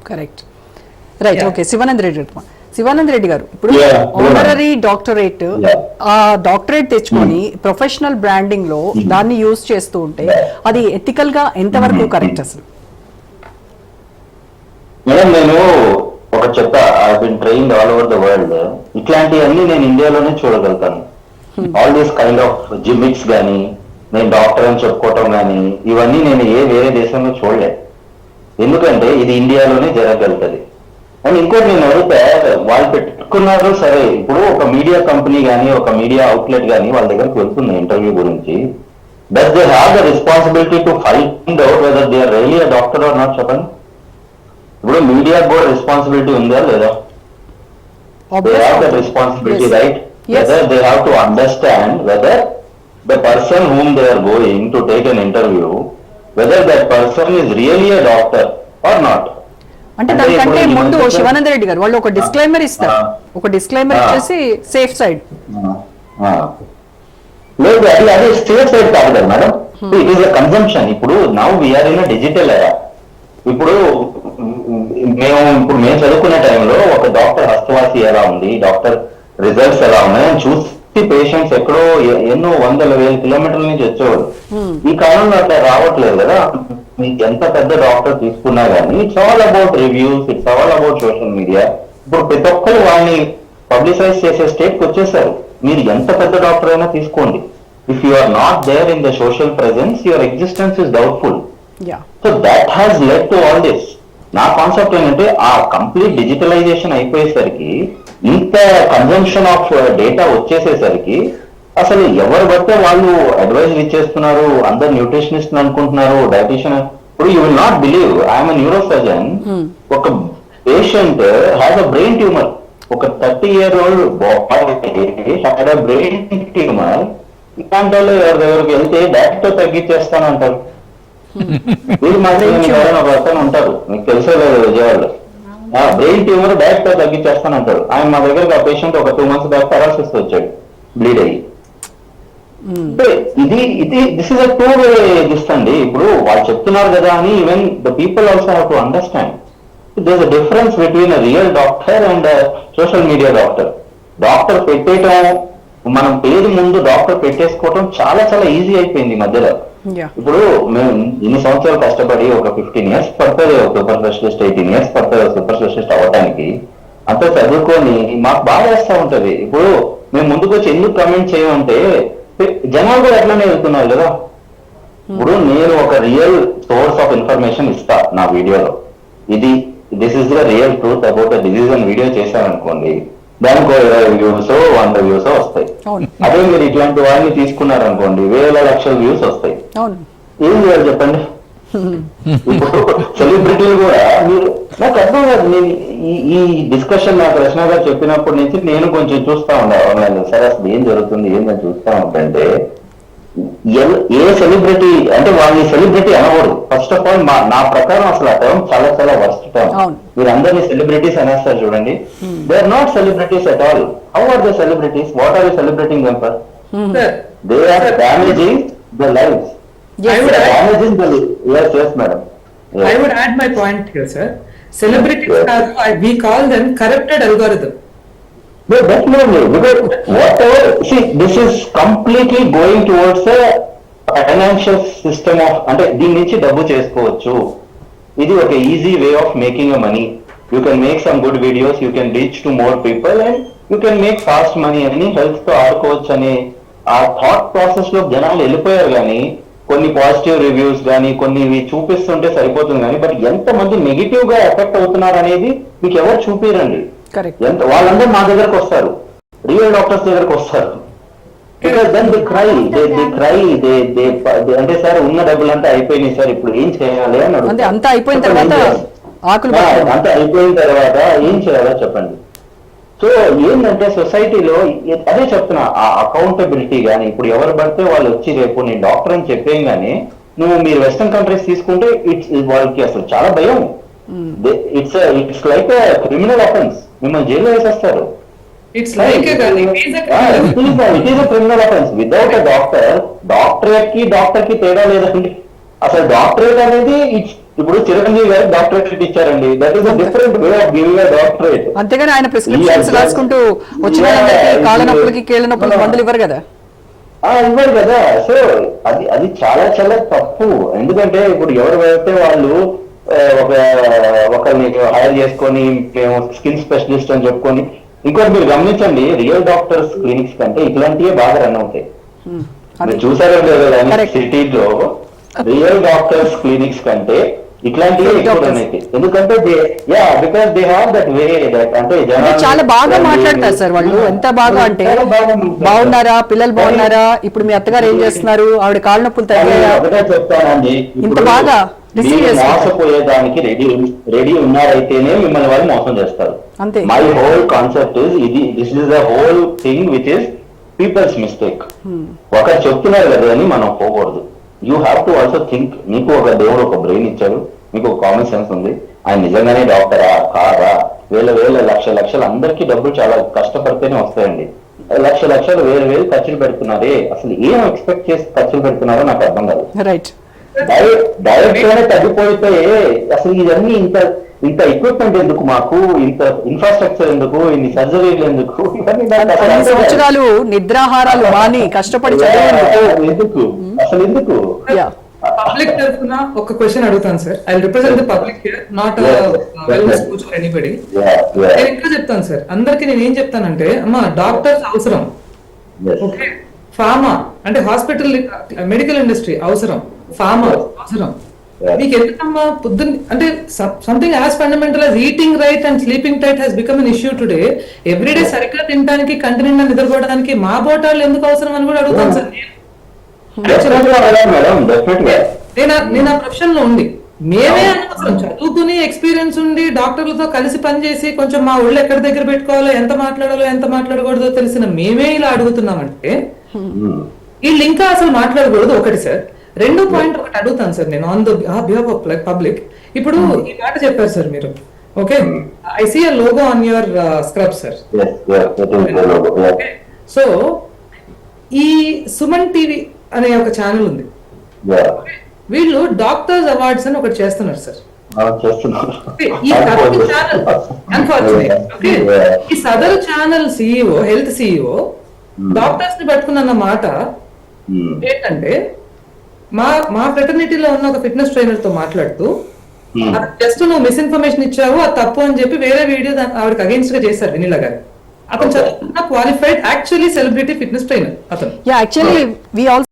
Correct, right. Okay, Shivanand Reddy గారు, ఇప్పుడు honorary doctorate, ఆ డాక్టరేట్ తెచ్చుకొని ప్రొఫెషనల్ బ్రాండింగ్ లో దాన్ని యూజ్ చేస్తూ ఉంటే అది ఎథికల్ గా ఎంతవరకు కరెక్ట్ అసలు? మేడం, నేను ఒక చెప్తా, I been trained all over the world. ఇట్లాంటివన్నీ నేను ఇండియాలోనే చూడగలుగుతాను. All these kind of gimmicks గానీ, నేను డాక్టర్ అని చెప్పుకోవటం కానీ, ఇవన్నీ నేను వేరే దేశంలో చూడలే. ఎందుకంటే ఇది ఇండియాలోనే జరగగలుగుతుంది. అండ్ ఇంకోటి నేను అడిగితే, వాళ్ళు పెట్టుకున్నారు సరే, ఇప్పుడు ఒక మీడియా కంపెనీ కానీ, ఒక మీడియా అవుట్లెట్ కానీ వాళ్ళ దగ్గరకు వెళ్తుంది ఇంటర్వ్యూ గురించి, does they have the responsibility to find out whether they are really a doctor or not? చెప్పండి. ఇప్పుడు మీడియా కూడా రెస్పాన్సిబిలిటీ ఉందా లేదా? They have the responsibility, right? Whether they have to understand whether the person whom they are going to take an interview, whether that person is really a doctor or not. అంటే దానికంటే ముందు శివానంద రెడ్డి గారు వాళ్ళు ఒక disclaimer ఇస్తారు, ఒక disclaimer ఇచ్చేసి safe side. లేదు, అది సేఫ్ సైడ్ కాదు కదా madam, it is a consumption. ఇప్పుడు now we are in digital era. ఇప్పుడు మేము చదువుకునే టైంలో ఒక డాక్టర్ హస్తవాసి ఎలా ఉంది, డాక్టర్ రిజల్ట్స్ ఎలా ఉన్నాయని చూసి పేషెంట్స్ ఎక్కడో ఎన్నో వందల వేల కిలోమీటర్ల నుంచి వచ్చేవాడు. ఈ కాలంలో అట్లా రావట్లేదు కదా. మీకు ఎంత పెద్ద డాక్టర్ తీసుకున్నా కానీ it's all about reviews, it's all about social media. ఇప్పుడు ప్రతి ఒక్కరు వాళ్ళని పబ్లిసైజ్ చేసే స్టేట్ కి వచ్చేసారు. మీరు ఎంత పెద్ద డాక్టర్ అయినా తీసుకోండి, if you are not there in the social presence, your existence is doubtful. So that has led to all this. నా కాన్సెప్ట్ ఏంటంటే, ఆ కంప్లీట్ డిజిటలైజేషన్ అయిపోయేసరికి, ఇంత కన్జంప్షన్ ఆఫ్ డేటా వచ్చేసేసరికి అసలు ఎవరు బట్టే వాళ్ళు అడ్వైజ్ ఇచ్చేస్తున్నారు. అందరు న్యూట్రిషనిస్ట్ అనుకుంటున్నారు, డైటీషియన్. ఇప్పుడు you will not believe, I'm neuro surgeon. ఒక patient has a brain tumour. ఒక 30-year-old had a brain tumour. ఇలాంటి వాళ్ళు ఎవరి దగ్గరికి వెళ్తే డాక్టర్ తగ్గించేస్తానంటారు. వీళ్ళు మాత్రం ఒక అతను ఉంటారు, మీకు తెలిసే లేదు, విజయవాడలో బ్రెయిన్ ట్యూమర్ డైరెక్ట్ తగ్గించేస్తానంటాడు. ఆయన మా దగ్గరకు ఆ పేషెంట్ ఒక 2 months బ్యాక్ పెరాలసిస్ వచ్చాడు, బ్లీడ్ అయ్యి. This is a two way this అండి. ఇప్పుడు వాళ్ళు చెప్తున్నారు కదా అని, even the people also have to understand there is a difference between a real doctor and social media doctor. Doctor పెట్టేయటం, మనం పేరు ముందు డాక్టర్ పెట్టేసుకోవటం చాలా చాలా ఈజీ అయిపోయింది ఈ మధ్యలో. ఇప్పుడు మేము ఇన్ని సంవత్సరాలు కష్టపడి ఒక 15 years పడుతుంది సూపర్ స్పెషలిస్ట్, 18 years పడుతుంది సూపర్ స్పెషలిస్ట్ అవ్వడానికి. అంతా చదువుకొని మాకు బాగా వేస్తా ఉంటది. ఇప్పుడు మేము ముందుకు వచ్చి ఎందుకు కమెంట్ చేయమంటే, జనాలు కూడా ఎట్లానే వెళ్తున్నారు కదా. ఇప్పుడు నేను ఒక రియల్ సోర్స్ ఆఫ్ ఇన్ఫర్మేషన్ ఇస్తా నా వీడియోలో, this is the real truth about the disease అని వీడియో చేశారనుకోండి, దానికి 20 views 100 views వస్తాయి. అదే మీరు ఇట్లాంటి వాడిని తీసుకున్నారనుకోండి, వేల లక్షల వ్యూస్ వస్తాయి. ఏం చేయాలి చెప్పండి? ఇప్పుడు సెలబ్రిటీలు కూడా మీరు, నాకు అర్థం కాదు. నేను ఈ డిస్కషన్ నాకు రచన గారు చెప్పినప్పటి నుంచి నేను కొంచెం చూస్తా ఉన్నాను, సరే అసలు ఏం జరుగుతుంది ఏంటని చూస్తా ఉంటే, ఏ సెలబ్రిటీ అంటే వాళ్ళని సెలబ్రిటీ అనకూడదు. ఫస్ట్ ఆఫ్ ఆల్ నా ప్రకారం అసలు ఆ టర్మ్ చాలా చాలా వర్స్ట్ టర్మ్. మీరు అందరినీ సెలబ్రిటీస్ అనేస్తారు చూడండి, they are not celebrities at all. How are the celebrities? What are you celebrating them for? They are damaging the lifes. Yes, madam. Yes. I would add my point here, sir. Celebrities are, we call them corrupted algorithm. No, definitely. Because whatever, see, this is completely going towards a financial system of, అంటే దీని నుంచి డబ్బు చేసుకోవచ్చు. ఇది ఒక easy way of making a money. You can make some good videos, you can reach to more people and you can make fast money అని health తో ఆడుకోవచ్చు అనే ఆ థాట్ ప్రాసెస్ లో జనాలు వెళ్ళిపోయారు. కానీ కొన్ని పాజిటివ్ రివ్యూస్ కానీ కొన్ని చూపిస్తుంటే సరిపోతుంది కానీ, బట్ ఎంత మంది నెగిటివ్ గా ఎఫెక్ట్ అవుతున్నారు అనేది మీకు ఎవరు చూపిరండి. ఎంత వాళ్ళందరూ మా దగ్గరకు వస్తారు, రియల్ డాక్టర్స్ దగ్గరకు వస్తారు. దెన్ దే క్రై అంటే సార్ ఉన్న డబ్బులంతా అయిపోయినాయి సార్, ఇప్పుడు ఏం చేయాలి అని అడుగుతారు. అంతా అయిపోయిన తర్వాత ఏం చేయాలో చెప్పండి. సో ఏంటంటే సొసైటీలో అదే చెప్తున్నా, ఆ అకౌంటబిలిటీ కానీ, ఇప్పుడు ఎవరు పడితే వాళ్ళు వచ్చి రేపు నేను డాక్టర్ అని చెప్పేం కానీ, మీరు వెస్టర్న్ కంట్రీస్ తీసుకుంటే వాళ్ళకి అసలు చాలా భయం. It's like criminal offence. మిమ్మల్ని జైల్లో వేసేస్తారు. It is a criminal offence without a doctor. Doctorate కి తేడా లేదండి. అసలు డాక్టరేట్ అనేది ఇప్పుడు చిరంజీవి గారు డాక్టరేట్ ఇచ్చారండి. That is different way of giving a doctorate. అంతేగాని ఆయన ప్రిస్క్రిప్షన్స్ రాసుకుంటూ వచ్చిన వాళ్ళందరికీ కాళ్ళ నొప్పులకి కీళ్ళ నొప్పులకి మందులు ఇవ్వరు కదా. ఇవ్వరు కదా. సో అది చాలా చాలా తప్పు. ఎందుకంటే ఇప్పుడు ఎవరు వెళ్తే వాళ్ళు ఒకరిని హైర్ చేసుకొని మేము స్కిన్ స్పెషలిస్ట్ అని చెప్పుకొని, ఇంకోటి మీరు గమనించండి, రియల్ డాక్టర్స్ క్లినిక్స్ కంటే ఇట్లాంటివే బాగా రన్ అవుతాయి. మీరు చూసారో లేదో సిటీలో రియల్ డాక్టర్స్ క్లినిక్స్ కంటే ఇట్లాంటివే ఎక్కువ రన్ అవుతాయి. ఎందుకంటే because they have that way that అంటే చాలా బాగా మాట్లాడతారు సార్ వాళ్ళు. ఎంత బాగా అంటే బాగున్నారా, పిల్లలు బాగున్నారా, ఇప్పుడు మీ అత్తగారు ఏం చేస్తున్నారు, ఆవిడ కాళ్ళ నొప్పులు తగ్గాయా, ఒకటే చెప్తానండి, ఇంత బాగా మోసపోయేదానికి రెడీ ఉన్నారైతేనే మిమ్మల్ని వాళ్ళు మోసం చేస్తారు. అంతే. My whole concept this is the whole thing which is people's mistake. ఒకరు చెప్తున్నారు కదా అని మనం పోకూడదు. You have to also think. మీకు ఒక దేవుడు ఒక బ్రెయిన్ ఇచ్చాడు, మీకు ఒక కామన్ సెన్స్ ఉంది. ఆయన నిజంగానే డాక్టరా కారా, వేల లక్షలు అందరికీ డబ్బులు చాలా కష్టపడితేనే వస్తాయండి. లక్షలు వేలు ఖర్చులు పెడుతున్నారే, అసలు ఏం ఎక్స్పెక్ట్ చేసి ఖర్చులు పెడుతున్నారో నాకు అర్థం కాదు. రైట్. డైరెక్ట్ గానే తగ్గిపోతే అసలు ఇవన్నీ ఇంత ఎక్విప్మెంట్ ఎందుకు, మాకు ఇంత ఇన్ఫ్రాస్ట్రక్చర్ ఎందుకు, ఇన్ని సర్జరీలు ఎందుకు, ఇవన్నీ సంవత్సరాలు నిద్రాహారాలు మాని కష్టపడి ఎందుకు అసలు ఎందుకు? పబ్లిక్ తరఫున ఒక క్వశ్చన్ అడుగుతాను sir. I represent the public here, not wellness coach for anybody. నేను ఇంకా చెప్తాను సార్, అందరికి నేను ఏం చెప్తానంటే, అమ్మా డాక్టర్స్ అవసరం, ఓకే, ఫార్మా అంటే హాస్పిటల్ మెడికల్ ఇండస్ట్రీ అవసరం, ఫార్మా అవసరం. మీకు ఎందుకమ్మా పొద్దున్న అంటే something as fundamental as eating right and sleeping tight has become an issue today. Everyday సరిగ్గా తినడానికి, కంటి నిండా నిద్రపోవడానికి మా బోటాలు ఎందుకు అవసరం అని కూడా అడుగుతాను సార్. నేను ఆ ప్రొఫెషన్ లో ఉండి మేమే అనవసరం చదువుకుని ఎక్స్పీరియన్స్ ఉండి డాక్టర్లతో కలిసి పనిచేసి కొంచెం మా ఊళ్ళో ఎక్కడి దగ్గర పెట్టుకోవాలో, ఎంత మాట్లాడాలో ఎంత మాట్లాడకూడదో తెలిసిన మేమే ఇలా అడుగుతున్నామంటే వీళ్ళు ఇంకా అసలు మాట్లాడకూడదు. ఒకటి సార్. రెండో పాయింట్ ఒకటి అడుగుతాను సార్ నేను on the behalf of public. ఇప్పుడు ఈ మాట చెప్పారు సార్ మీరు, okay, I see a logo on your scrub sir. So ఈ సుమన్ టీవీ అనే ఒక ఛానల్ ఉంది, వీళ్ళు డాక్టర్స్ అవార్డ్స్ అని ఒకటి చేస్తున్నారు సార్. ఈ సదరు channel CEO, health CEO doctors ని పట్టుకున్న మాట ఏంటంటే, మా ఫ్రెటర్నిటీలో ఉన్న ఒక ఫిట్నెస్ ట్రైనర్ తో మాట్లాడుతూ జస్ట్ నువ్వు మిస్ఇన్ఫర్మేషన్ ఇచ్చావు, అది తప్పు అని చెప్పి వేరే వీడియో ఆవిడకి అగేన్స్ట్ గా చేశారు వెనిలా గారు. అతను చదువుకున్న qualified actually celebrity fitness trainer అతను.